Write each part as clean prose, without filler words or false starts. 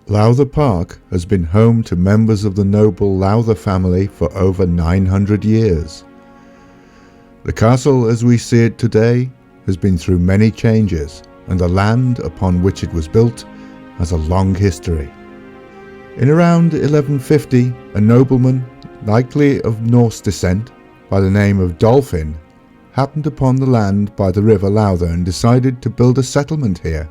Lowther Park has been home to members of the noble Lowther family for over 900 years. The castle as we see it today has been through many changes, and the land upon which it was built has a long history. In around 1150, a nobleman, likely of Norse descent, by the name of Dolphin, happened upon the land by the river Lowther and decided to build a settlement here.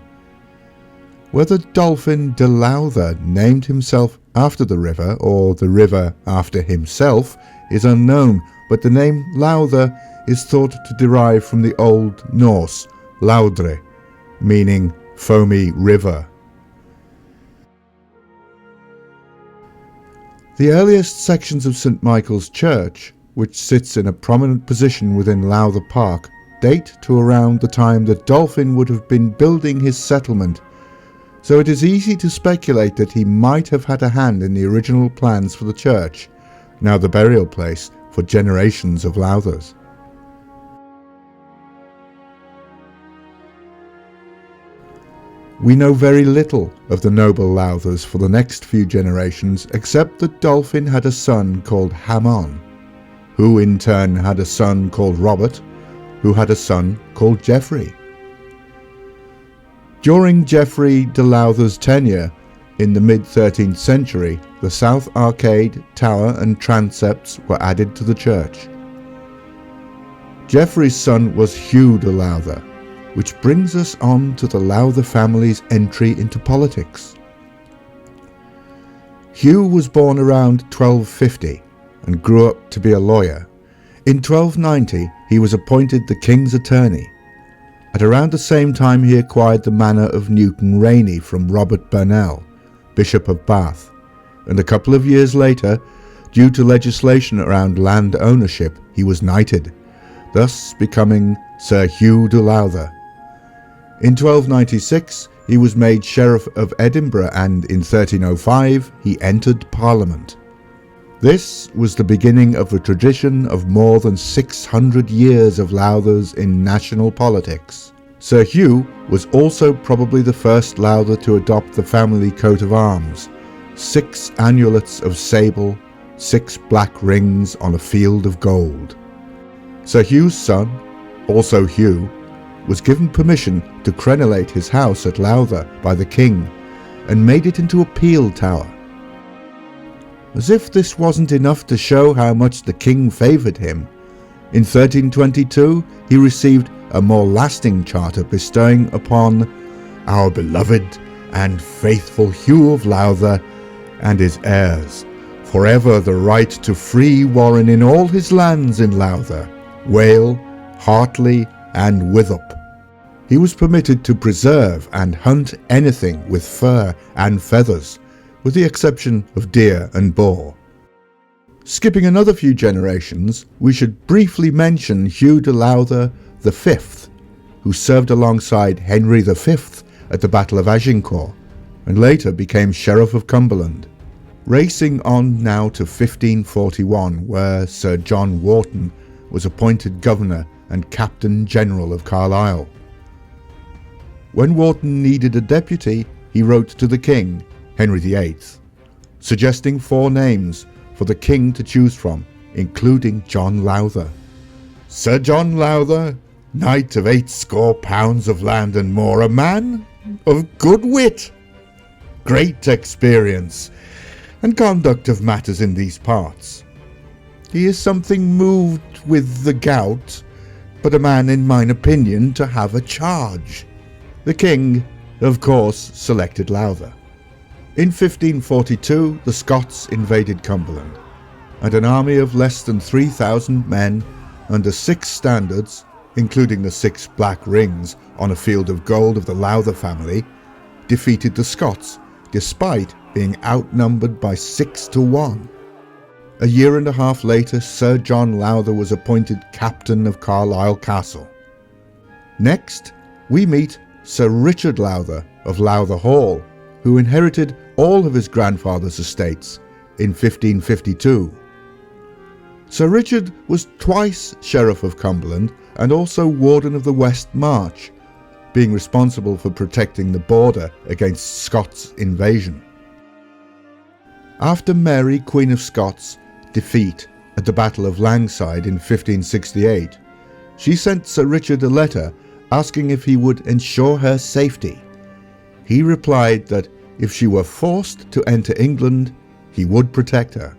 Whether Dolphin de Lowther named himself after the river or the river after himself is unknown, but the name Lowther is thought to derive from the Old Norse laudre, meaning foamy river. The earliest sections of St. Michael's Church, which sits in a prominent position within Lowther Park, date to around the time that Dolphin would have been building his settlement, so it is easy to speculate that he might have had a hand in the original plans for the church, now the burial place for generations of Lowthers. We know very little of the noble Lowthers for the next few generations, except that Dolphin had a son called Hamon, who in turn had a son called Robert, who had a son called Geoffrey. During Geoffrey de Lowther's tenure in the mid-13th century, the south arcade, tower and transepts were added to the church. Geoffrey's son was Hugh de Lowther, which brings us on to the Lowther family's entry into politics. Hugh was born around 1250 and grew up to be a lawyer. In 1290 he was appointed the king's attorney. At around the same time he acquired the manor of Newton Rainey from Robert Burnell, Bishop of Bath, and a couple of years later, due to legislation around land ownership, he was knighted, thus becoming Sir Hugh de Lowther. In 1296 he was made Sheriff of Edinburgh, and in 1305 he entered Parliament. This was the beginning of a tradition of more than 600 years of Lowthers in national politics. Sir Hugh was also probably the first Lowther to adopt the family coat of arms, 6 annulets of sable, 6 black rings on a field of gold. Sir Hugh's son, also Hugh, was given permission to crenellate his house at Lowther by the king and made it into a peel tower. As if this wasn't enough to show how much the king favoured him, in 1322 he received a more lasting charter bestowing upon our beloved and faithful Hugh of Lowther and his heirs forever the right to free warren in all his lands in Lowther, Wale, Hartley and Withup. He was permitted to preserve and hunt anything with fur and feathers, with the exception of deer and boar. Skipping another few generations, we should briefly mention Hugh de Lowther V, who served alongside Henry V at the Battle of Agincourt, and later became Sheriff of Cumberland. Racing on now to 1541, where Sir John Wharton was appointed Governor and Captain General of Carlisle. When Wharton needed a deputy, he wrote to the king, Henry VIII, suggesting 4 names for the king to choose from, including John Lowther. Sir John Lowther, knight of 80 pounds of land and more, a man of good wit, great experience, and conduct of matters in these parts. He is something moved with the gout, but a man in mine opinion to have a charge. The king, of course, selected Lowther. In 1542 the Scots invaded Cumberland, and an army of less than 3,000 men under 6 standards, including the 6 black rings on a field of gold of the Lowther family, defeated the Scots despite being outnumbered by 6 to 1. A year and a half later, Sir John Lowther was appointed captain of Carlisle Castle. Next, we meet Sir Richard Lowther of Lowther Hall, who inherited all of his grandfather's estates in 1552. Sir Richard was twice Sheriff of Cumberland and also Warden of the West March, being responsible for protecting the border against Scots invasion. After Mary, Queen of Scots' defeat at the Battle of Langside in 1568, she sent Sir Richard a letter asking if he would ensure her safety. He replied that if she were forced to enter England, he would protect her.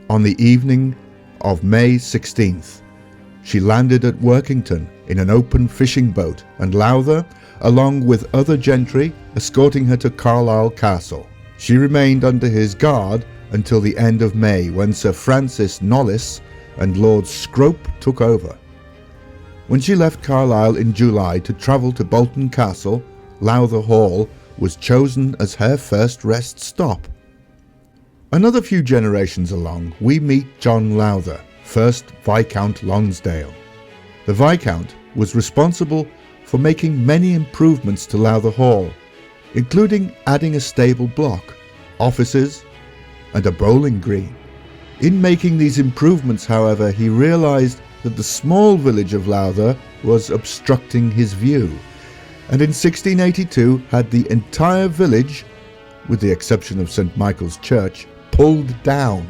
On the evening of May 16th, she landed at Workington in an open fishing boat, and Lowther, along with other gentry, escorting her to Carlisle Castle. She remained under his guard until the end of May, when Sir Francis Knollys and Lord Scrope took over. When she left Carlisle in July to travel to Bolton Castle, Lowther Hall was chosen as her first rest stop. Another few generations along, we meet John Lowther, 1st Viscount Lonsdale. The Viscount was responsible for making many improvements to Lowther Hall, including adding a stable block, offices, and a bowling green. In making these improvements, however, he realised that the small village of Lowther was obstructing his view, and in 1682 had the entire village, with the exception of St. Michael's Church, pulled down.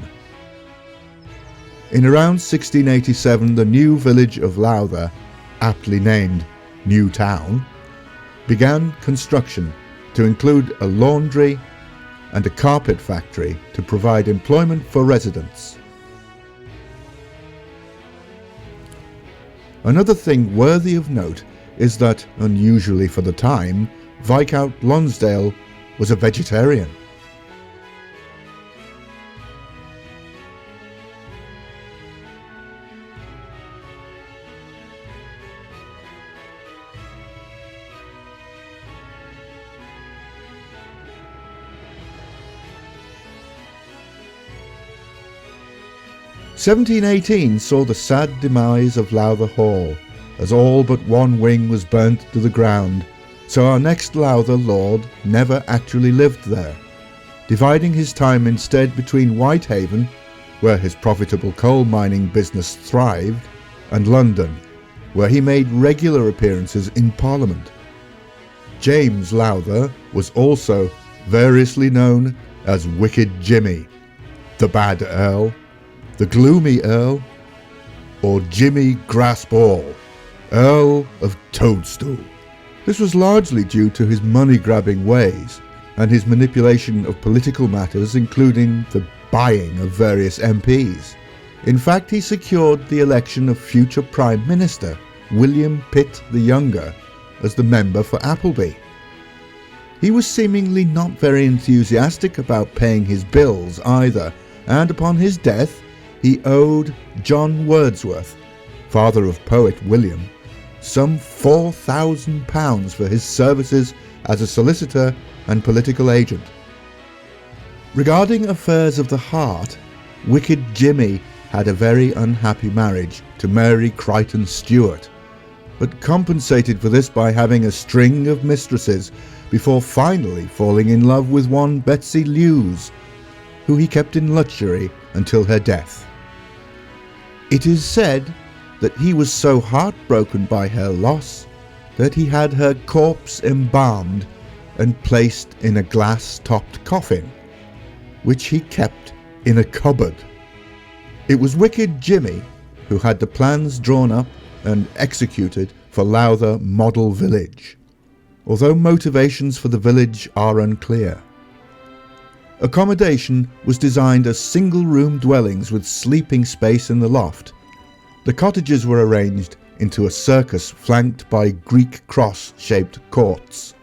In around 1687, the new village of Lowther, aptly named New Town, began construction to include a laundry and a carpet factory to provide employment for residents. Another thing worthy of note is that, unusually for the time, Viscount Lonsdale was a vegetarian. (1718) saw the sad demise of Lowther Hall, as all but one wing was burnt to the ground, so our next Lowther lord never actually lived there, dividing his time instead between Whitehaven, where his profitable coal mining business thrived, and London, where he made regular appearances in Parliament. James Lowther was also variously known as Wicked Jimmy, the Bad Earl, the Gloomy Earl, or Jimmy Graspall, Earl of Toadstool. This was largely due to his money-grabbing ways and his manipulation of political matters, including the buying of various MPs. In fact, he secured the election of future Prime Minister William Pitt the Younger as the member for Appleby. He was seemingly not very enthusiastic about paying his bills either, and upon his death, he owed John Wordsworth, father of poet William, some £4,000 for his services as a solicitor and political agent. Regarding affairs of the heart, Wicked Jimmy had a very unhappy marriage to Mary Crichton Stewart, but compensated for this by having a string of mistresses before finally falling in love with one Betsy Lewes, who he kept in luxury until her death. It is said that he was so heartbroken by her loss that he had her corpse embalmed and placed in a glass-topped coffin, which he kept in a cupboard. It was Wicked Jimmy who had the plans drawn up and executed for Lowther Model Village, although motivations for the village are unclear. Accommodation was designed as single-room dwellings with sleeping space in the loft. The cottages were arranged into a circus flanked by Greek cross-shaped courts.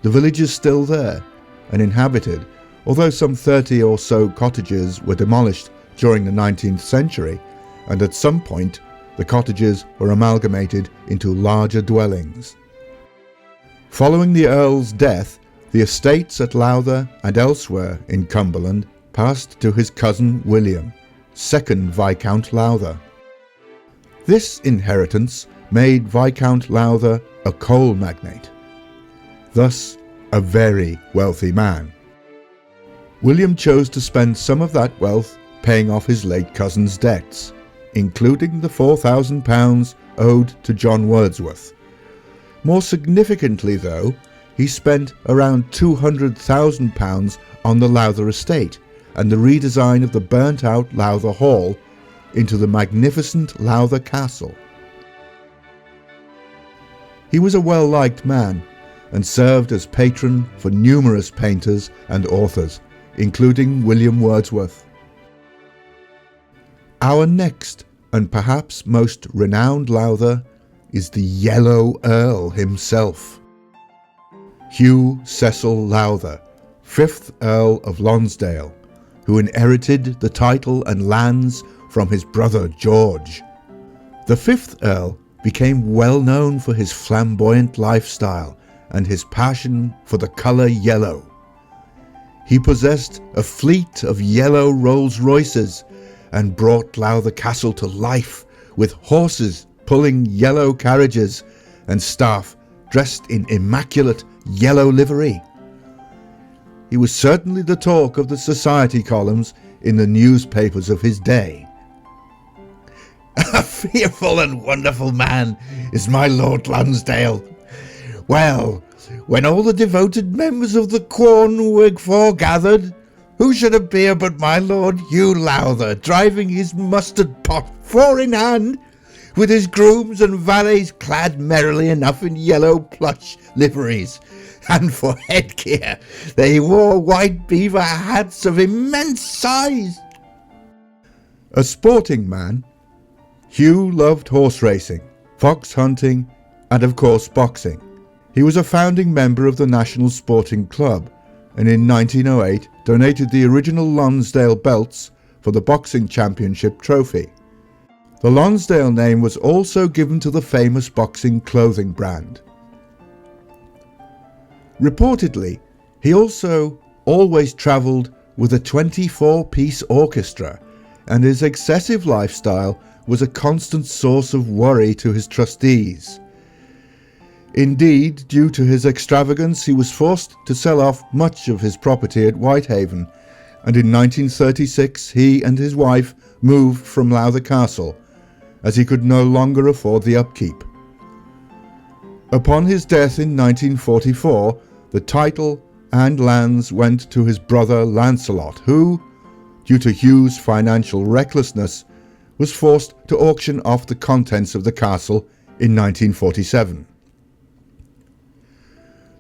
The village is still there and inhabited, although some 30 or so cottages were demolished during the 19th century, and at some point the cottages were amalgamated into larger dwellings. Following the Earl's death, the estates at Lowther and elsewhere in Cumberland passed to his cousin William, 2nd Viscount Lowther. This inheritance made Viscount Lowther a coal magnate, thus a very wealthy man. William chose to spend some of that wealth paying off his late cousin's debts, including the £4,000 owed to John Wordsworth. More significantly, though, he spent around £200,000 on the Lowther estate and the redesign of the burnt-out Lowther Hall into the magnificent Lowther Castle. He was a well-liked man and served as patron for numerous painters and authors, including William Wordsworth. Our next and perhaps most renowned Lowther is the Yellow Earl himself. Hugh Cecil Lowther, 5th Earl of Lonsdale, who inherited the title and lands from his brother George. The 5th Earl became well known for his flamboyant lifestyle and his passion for the colour yellow. He possessed a fleet of yellow Rolls Royces and brought Lowther Castle to life with horses pulling yellow carriages and staff dressed in immaculate yellow livery. He was certainly the talk of the society columns in the newspapers of his day. A fearful and wonderful man is my Lord Lonsdale. Well, when all the devoted members of the Quorn were foregathered, who should appear but my Lord Hugh Lowther, driving his mustard pot 4 in hand, with his grooms and valets clad merrily enough in yellow plush liveries, and for headgear they wore white beaver hats of immense size. A sporting man, Hugh loved horse racing, fox hunting, and of course boxing. He was a founding member of the National Sporting Club, and in 1908 donated the original Lonsdale belts for the boxing championship trophy. The Lonsdale name was also given to the famous boxing clothing brand. Reportedly, he also always travelled with a 24-piece orchestra, and his excessive lifestyle was a constant source of worry to his trustees. Indeed, due to his extravagance, he was forced to sell off much of his property at Whitehaven, and in 1936 he and his wife moved from Lowther Castle, as he could no longer afford the upkeep. Upon his death in 1944, the title and lands went to his brother Lancelot, who, due to Hugh's financial recklessness, was forced to auction off the contents of the castle in 1947.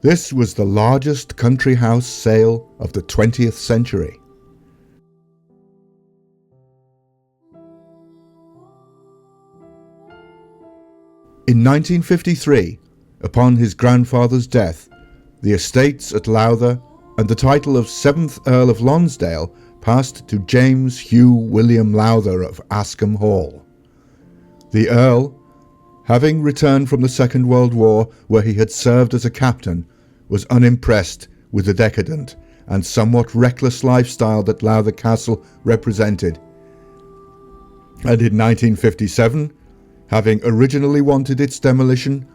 This was the largest country house sale of the 20th century. In 1953, upon his grandfather's death, the estates at Lowther and the title of 7th Earl of Lonsdale passed to James Hugh William Lowther of Askham Hall. The Earl, having returned from the Second World War where he had served as a captain, was unimpressed with the decadent and somewhat reckless lifestyle that Lowther Castle represented, and in 1957, having originally wanted its demolition,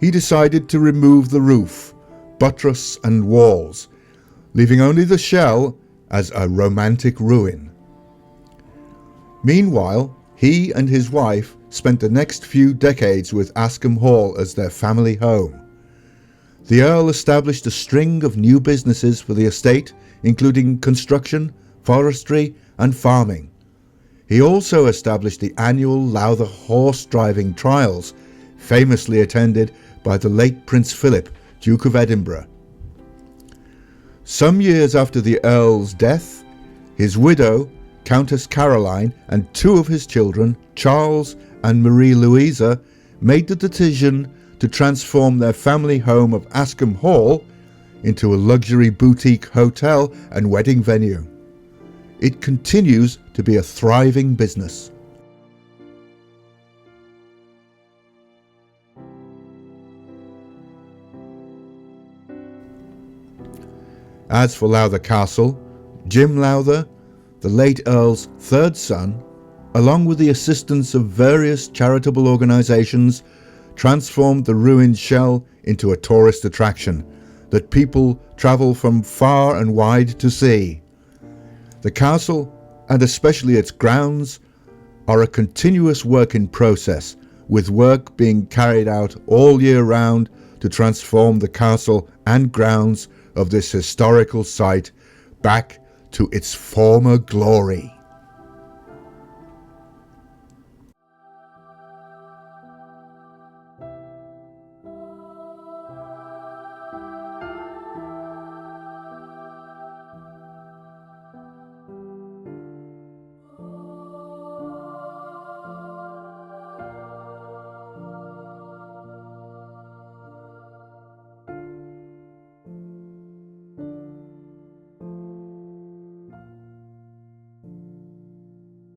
he decided to remove the roof, buttress and walls, leaving only the shell as a romantic ruin. Meanwhile, he and his wife spent the next few decades with Askham Hall as their family home. The Earl established a string of new businesses for the estate, including construction, forestry and farming. He also established the annual Lowther horse driving trials, famously attended by the late Prince Philip, Duke of Edinburgh. Some years after the Earl's death, his widow, Countess Caroline, and 2 of his children, Charles and Marie Louisa, made the decision to transform their family home of Askham Hall into a luxury boutique hotel and wedding venue. It continues to be a thriving business. As for Lowther Castle, Jim Lowther, the late Earl's 3rd son, along with the assistance of various charitable organisations, transformed the ruined shell into a tourist attraction that people travel from far and wide to see. The castle, and especially its grounds, are a continuous work in process, with work being carried out all year round to transform the castle and grounds of this historical site back to its former glory.